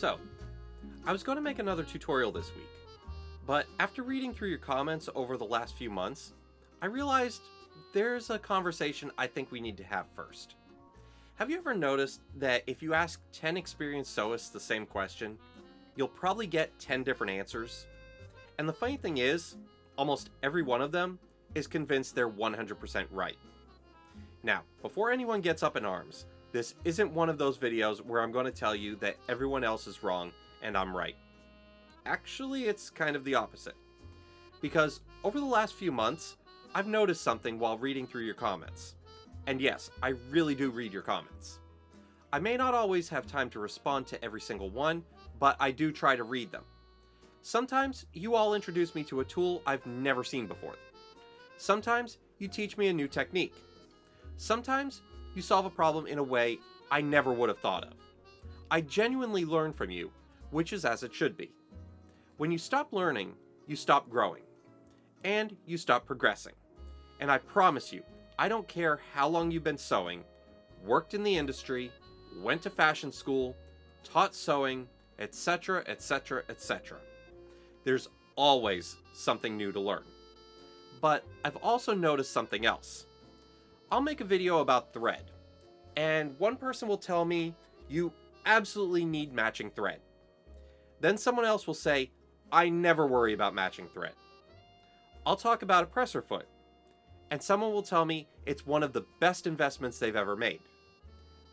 So, I was going to make another tutorial this week, but after reading through your comments over the last few months, I realized there's a conversation I think we need to have first. Have you ever noticed that if you ask 10 experienced sewists the same question, you'll probably get 10 different answers? And the funny thing is, almost every one of them is convinced they're 100% right. Now, before anyone gets up in arms, this isn't one of those videos where I'm going to tell you that everyone else is wrong and I'm right. Actually, it's kind of the opposite. Because over the last few months, I've noticed something while reading through your comments. And yes, I really do read your comments. I may not always have time to respond to every single one, but I do try to read them. Sometimes you all introduce me to a tool I've never seen before. Sometimes you teach me a new technique. Sometimes you solve a problem in a way I never would have thought of. I genuinely learn from you, which is as it should be. When you stop learning, you stop growing. And you stop progressing. And I promise you, I don't care how long you've been sewing, worked in the industry, went to fashion school, taught sewing, etc., etc., etc. There's always something new to learn. But I've also noticed something else. I'll make a video about thread, and one person will tell me, you absolutely need matching thread. Then someone else will say, I never worry about matching thread. I'll talk about a presser foot, and someone will tell me it's one of the best investments they've ever made.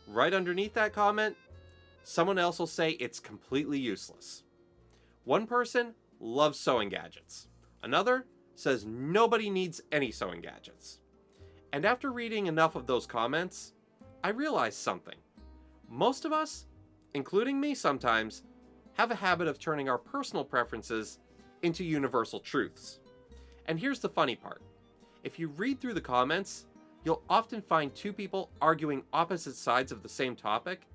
Right underneath that comment, someone else will say it's completely useless. One person loves sewing gadgets. Another says nobody needs any sewing gadgets. And after reading enough of those comments, I realized something. Most of us, including me sometimes, have a habit of turning our personal preferences into universal truths. And here's the funny part. If you read through the comments, you'll often find two people arguing opposite sides of the same topic,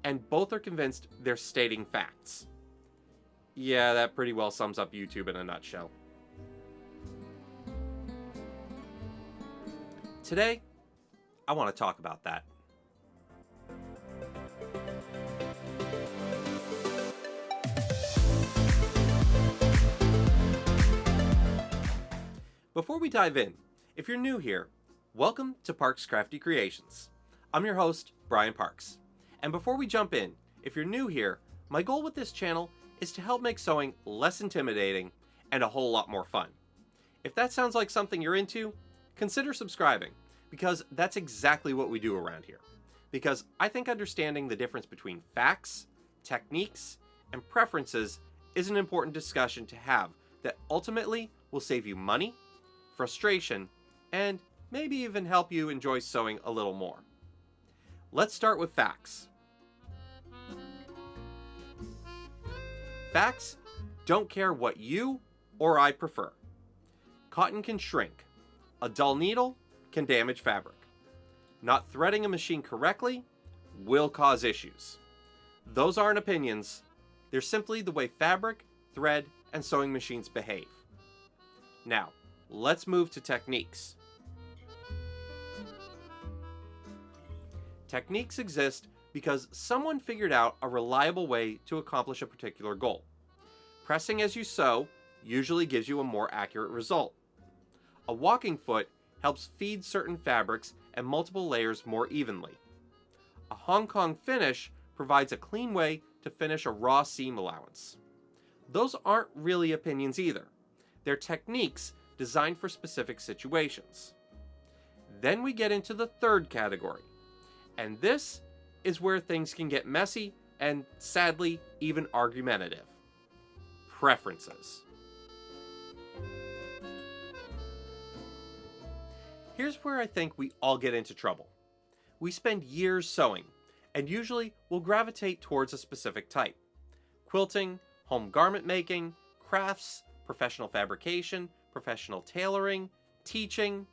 and both are convinced they're stating facts. Yeah, that pretty well sums up YouTube in a nutshell. Today, I want to talk about that. Before we dive in, if you're new here, welcome to Parks Crafty Creations. I'm your host, Brian Parks. And before we jump in, if you're new here, my goal with this channel is to help make sewing less intimidating and a whole lot more fun. If that sounds like something you're into, consider subscribing, because that's exactly what we do around here. Because I think understanding the difference between facts, techniques, and preferences is an important discussion to have that ultimately will save you money, frustration, and maybe even help you enjoy sewing a little more. Let's start with facts. Facts don't care what you or I prefer. Cotton can shrink. A dull needle can damage fabric. Not threading a machine correctly will cause issues. Those aren't opinions. They're simply the way fabric, thread, and sewing machines behave. Now, let's move to techniques. Techniques exist because someone figured out a reliable way to accomplish a particular goal. Pressing as you sew usually gives you a more accurate result. A walking foot helps feed certain fabrics and multiple layers more evenly. A Hong Kong finish provides a clean way to finish a raw seam allowance. Those aren't really opinions either. They're techniques designed for specific situations. Then we get into the third category, and this is where things can get messy and, sadly, even argumentative. Preferences. Here's where I think we all get into trouble. We spend years sewing, and usually we'll gravitate towards a specific type. Quilting, home garment making, crafts, professional fabrication, professional tailoring, teaching,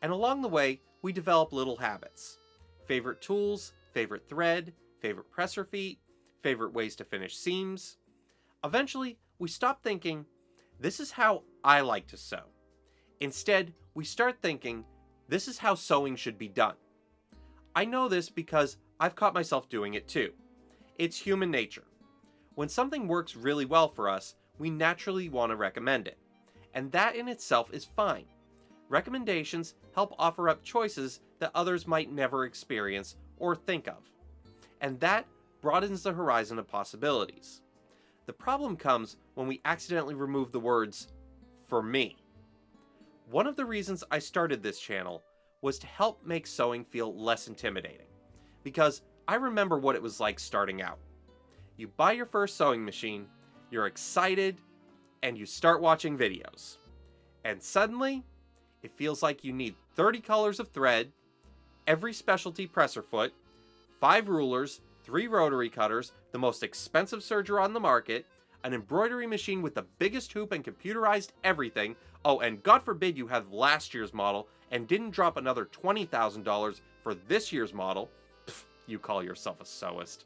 and along the way, we develop little habits. Favorite tools, favorite thread, favorite presser feet, favorite ways to finish seams. Eventually, we stop thinking, this is how I like to sew. Instead, we start thinking, this is how sewing should be done. I know this because I've caught myself doing it too. It's human nature. When something works really well for us, we naturally want to recommend it. And that in itself is fine. Recommendations help offer up choices that others might never experience or think of. And that broadens the horizon of possibilities. The problem comes when we accidentally remove the words, "for me." One of the reasons I started this channel was to help make sewing feel less intimidating. Because I remember what it was like starting out. You buy your first sewing machine, you're excited, and you start watching videos. And suddenly, it feels like you need 30 colors of thread, every specialty presser foot, 5 rulers, 3 rotary cutters, the most expensive serger on the market, an embroidery machine with the biggest hoop and computerized everything. Oh, and God forbid you have last year's model and didn't drop another $20,000 for this year's model. Pfft, you call yourself a sewist.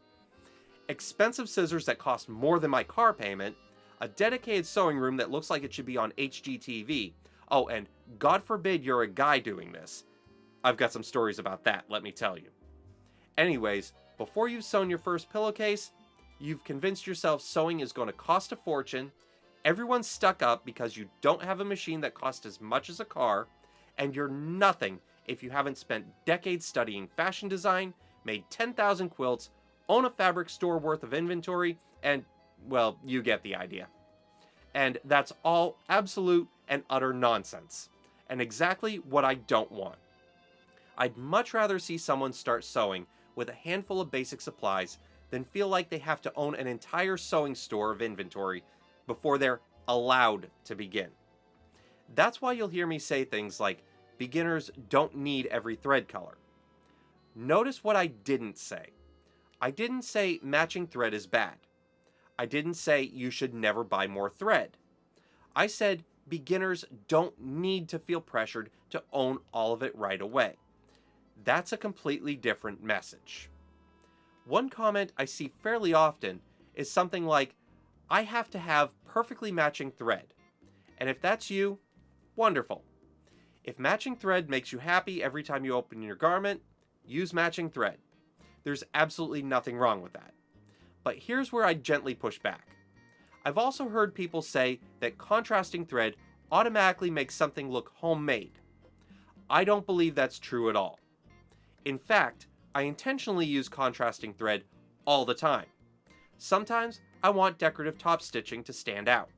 Expensive scissors that cost more than my car payment, a dedicated sewing room that looks like it should be on HGTV. Oh, and God forbid you're a guy doing this. I've got some stories about that, let me tell you. Anyways, before you've sewn your first pillowcase, you've convinced yourself sewing is going to cost a fortune, everyone's stuck up because you don't have a machine that costs as much as a car, and you're nothing if you haven't spent decades studying fashion design, made 10,000 quilts, own a fabric store worth of inventory, and, well, you get the idea. And that's all absolute and utter nonsense, and exactly what I don't want. I'd much rather see someone start sewing with a handful of basic supplies than feel like they have to own an entire sewing store of inventory before they're allowed to begin. That's why you'll hear me say things like, beginners don't need every thread color. Notice what I didn't say. I didn't say matching thread is bad. I didn't say you should never buy more thread. I said beginners don't need to feel pressured to own all of it right away. That's a completely different message. One comment I see fairly often is something like, I have to have perfectly matching thread. And if that's you, wonderful. If matching thread makes you happy every time you open your garment, use matching thread. There's absolutely nothing wrong with that. But here's where I gently push back. I've also heard people say that contrasting thread automatically makes something look homemade. I don't believe that's true at all. In fact, I intentionally use contrasting thread all the time. Sometimes I want decorative top stitching to stand out.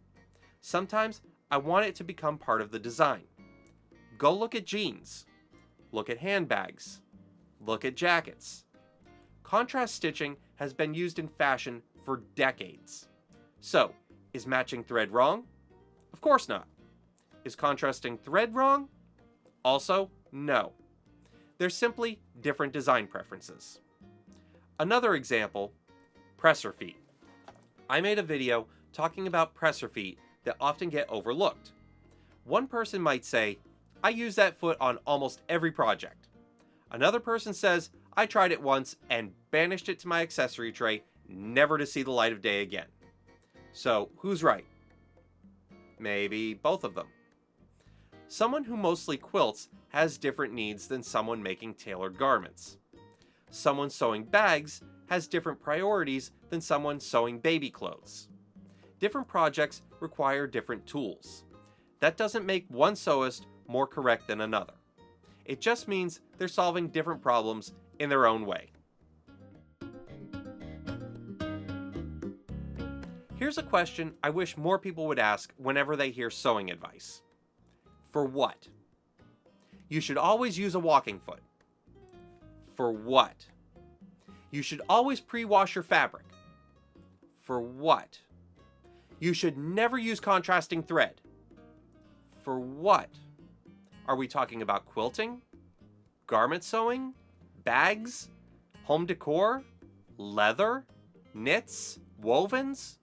Sometimes I want it to become part of the design. Go look at jeans. Look at handbags. Look at jackets. Contrast stitching has been used in fashion for decades. So, is matching thread wrong? Of course not. Is contrasting thread wrong? Also, no. They're simply different design preferences. Another example, presser feet. I made a video talking about presser feet that often get overlooked. One person might say, I use that foot on almost every project. Another person says, I tried it once and banished it to my accessory tray, never to see the light of day again. So, who's right? Maybe both of them. Someone who mostly quilts has different needs than someone making tailored garments. Someone sewing bags has different priorities than someone sewing baby clothes. Different projects require different tools. That doesn't make one sewist more correct than another. It just means they're solving different problems in their own way. Here's a question I wish more people would ask whenever they hear sewing advice. For what? You should always use a walking foot. For what? You should always pre-wash your fabric. For what? You should never use contrasting thread. For what? Are we talking about quilting? Garment sewing? Bags? Home decor? Leather? Knits? Wovens?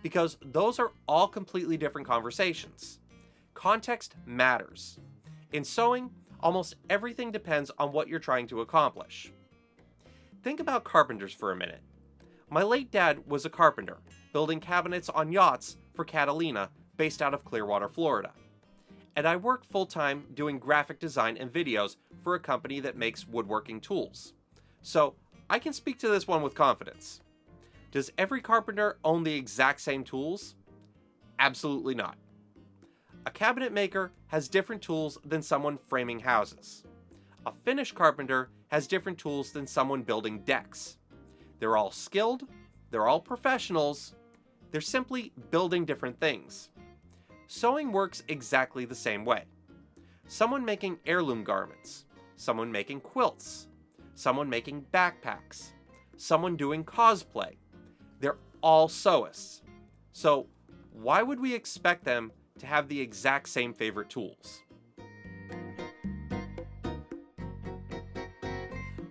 Because those are all completely different conversations. Context matters. In sewing, almost everything depends on what you're trying to accomplish. Think about carpenters for a minute. My late dad was a carpenter, building cabinets on yachts for Catalina, based out of Clearwater, Florida. And I work full-time doing graphic design and videos for a company that makes woodworking tools. So I can speak to this one with confidence. Does every carpenter own the exact same tools? Absolutely not. A cabinet maker has different tools than someone framing houses. A finish carpenter has different tools than someone building decks. They're all skilled, they're all professionals, they're simply building different things. Sewing works exactly the same way. Someone making heirloom garments, someone making quilts, someone making backpacks, someone doing cosplay. They're all sewists. So why would we expect them to have the exact same favorite tools?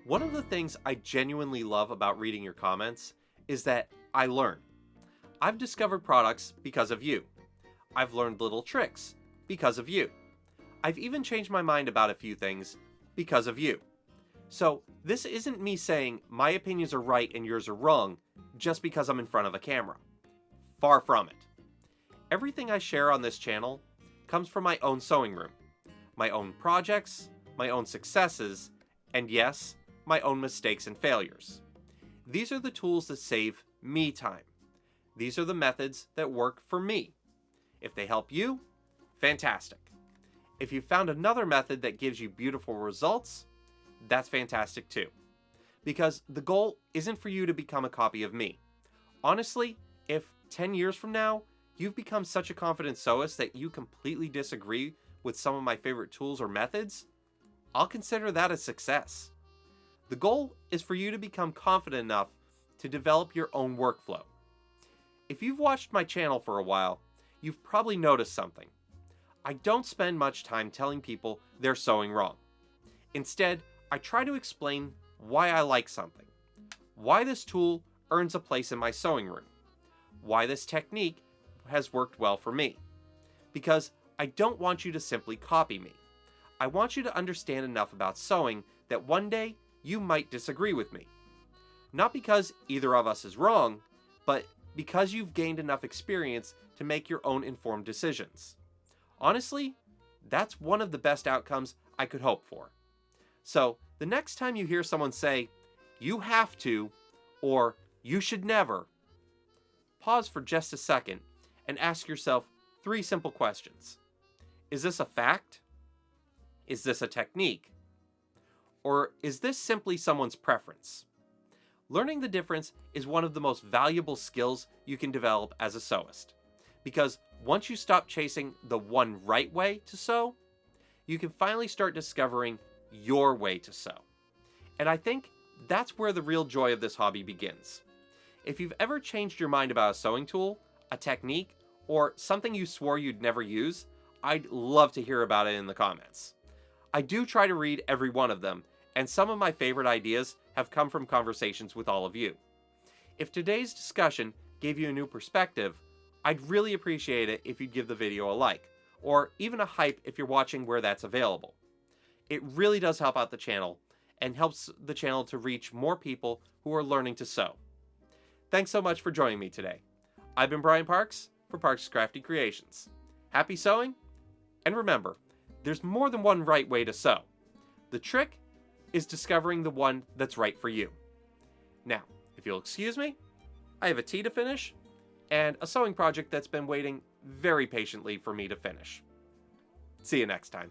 One of the things I genuinely love about reading your comments is that I learn. I've discovered products because of you. I've learned little tricks because of you. I've even changed my mind about a few things because of you. So this isn't me saying my opinions are right and yours are wrong just because I'm in front of a camera. Far from it. Everything I share on this channel comes from my own sewing room, my own projects, my own successes, and yes, my own mistakes and failures. These are the tools that save me time. These are the methods that work for me. If they help you, fantastic. If you found another method that gives you beautiful results, that's fantastic too. Because the goal isn't for you to become a copy of me. Honestly, if 10 years from now, you've become such a confident sewist that you completely disagree with some of my favorite tools or methods, I'll consider that a success. The goal is for you to become confident enough to develop your own workflow. If you've watched my channel for a while, you've probably noticed something. I don't spend much time telling people they're sewing wrong. Instead, I try to explain why I like something, why this tool earns a place in my sewing room, why this technique has worked well for me. Because I don't want you to simply copy me. I want you to understand enough about sewing that one day you might disagree with me. Not because either of us is wrong, but because you've gained enough experience to make your own informed decisions. Honestly, that's one of the best outcomes I could hope for. So, the next time you hear someone say, "You have to," or "You should never," pause for just a second and ask yourself 3 simple questions. Is this a fact? Is this a technique? Or is this simply someone's preference? Learning the difference is one of the most valuable skills you can develop as a sewist. Because once you stop chasing the one right way to sew, you can finally start discovering your way to sew. And I think that's where the real joy of this hobby begins. If you've ever changed your mind about a sewing tool, a technique, or something you swore you'd never use, I'd love to hear about it in the comments. I do try to read every one of them, and some of my favorite ideas have come from conversations with all of you. If today's discussion gave you a new perspective, I'd really appreciate it if you'd give the video a like, or even a hype if you're watching where that's available. It really does help out the channel, and helps the channel to reach more people who are learning to sew. Thanks so much for joining me today. I've been Brian Parks for Parks Crafty Creations. Happy sewing, and remember, there's more than one right way to sew. The trick is discovering the one that's right for you. Now, if you'll excuse me, I have a tea to finish, and a sewing project that's been waiting very patiently for me to finish. See you next time.